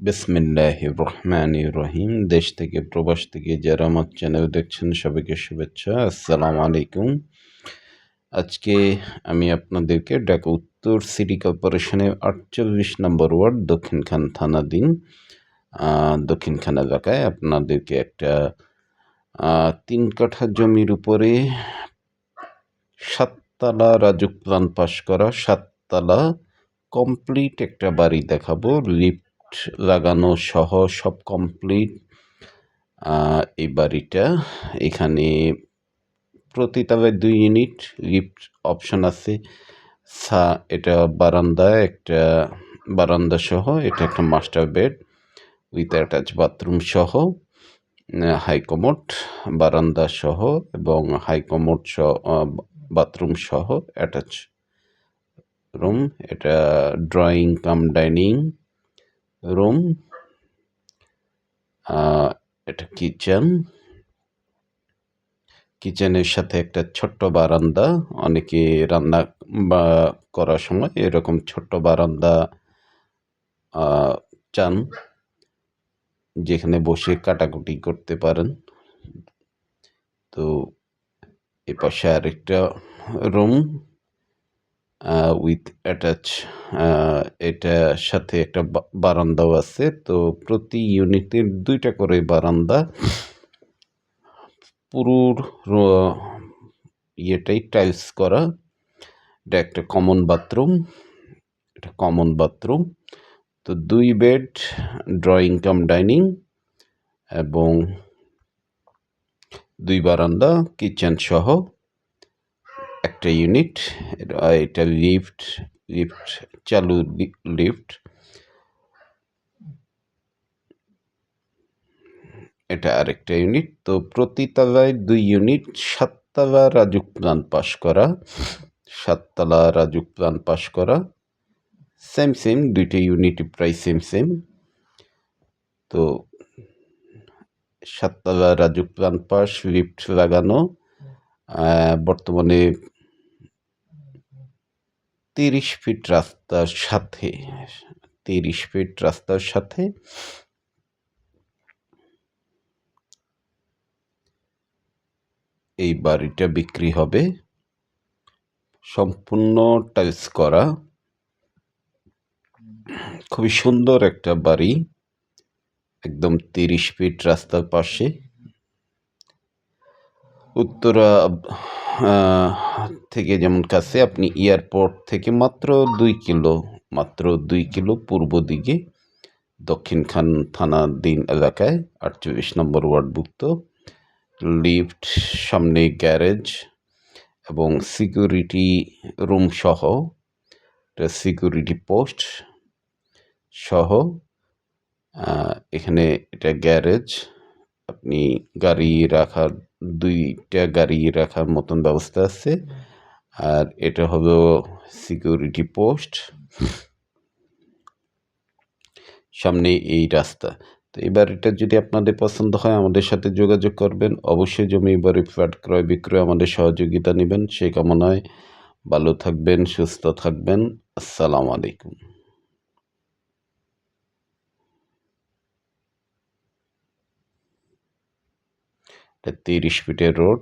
বিসমিল্লাহির রহমানির রহিম। দেশ থেকে প্রবাস থেকে যারা আমার চ্যানেল দেখছেন সবাইকে শুভেচ্ছা। আসসালামু আলাইকুম। আজকে আমি আপনাদেরকে ঢাকা উত্তর সিটি কর্পোরেশনের ৪৮ নম্বর ওয়ার্ড দক্ষিণখান থানাধীন দক্ষিণখান এলাকায় আপনাদেরকে একটা ৩ কাঠা জমির উপরে ৭ তলা রাজুক প্ল্যান পাস করা ৭ তলা কমপ্লিট একটা বাড়ি দেখাবো। লিফট লাগানো সহ সব কমপ্লিট। এই বাড়িটা এখানে প্রতি তলায় ২ ইউনিট লিফট অপশন আছে। এটা বারান্দা, একটা বারান্দা সহ এটা একটা master bed with attach bathroom সহ, হাইকমোড বারান্দা সহ এবং হাইকমোড সহ বাথরুম সহ অ্যাটাচ রুম। এটা ড্রয়িং কাম ডাইনিং রুম। এটা কিচেনের সাথে একটা ছোট্ট বারান্দা। অনেকে রান্না বা করার সময় এরকম ছোট্ট বারান্দা চান, যেখানে বসে কাটাকুটি করতে পারেন। তো এ পাশে আরেকটা রুম উইথ অ্যাটাচ, এটার সাথে একটা বারান্দাও আছে। তো প্রতি ইউনিটের 2টা করে বারান্দা। পুরো ইয়েটাই টাইলস করা। এটা একটা কমন বাথরুম। তো 2 বেড, ড্রয়িং কাম ডাইনিং এবং 2 বারান্দা, কিচেন সহ একটা ইউনিট। এটা লিফট চালু লিফট। এটা আরেকটা ইউনিট। তো প্রতি তলায় 2 ইউনিট, 7 তলা রাজুক প্ল্যান পাস করা। 7 তলা রাজুক প্ল্যান পাস করা। সেম 2টা ইউনিট প্রায় সেম। তো 7 তলা রাজুক প্ল্যান পাস, লিফট লাগানো। বর্তমানে 30 ফিট রাস্তার সাথে এই বাড়িটা বিক্রি হবে। সম্পূর্ণ টাইলস করা, খুবই সুন্দর একটা বাড়ি, একদম 30 ফিট রাস্তার পাশে। উত্তরা থেকে যেমন কাছে, আপনি এয়ারপোর্ট থেকে মাত্র 2 কিলো পূর্ব দিকে দক্ষিণখান থানাধীন এলাকায় ৪৮ নম্বর ওয়ার্ডভুক্ত। লিফট, সামনে গ্যারেজ এবং সিকিউরিটি রুম সহ, সিকিউরিটি পোস্ট সহ এখানে এটা গ্যারেজ। আপনি দুইটা গাড়ি রাখার মতন ব্যবস্থা আছে। আর এটা হলো সিকিউরিটি পোস্ট, সামনে এই রাস্তা। তো এই বাড়িটা যদি আপনাদের পছন্দ হয় আমাদের সাথে যোগাযোগ করবেন। অবশ্যই জমি বাড়ি ফ্ল্যাট ক্রয় বিক্রয় আমাদের সহযোগিতা নেবেন। সেই কামনায় ভালো থাকবেন, সুস্থ থাকবেন। আসসালামু আলাইকুম। এটা 30 ফিটের রোড।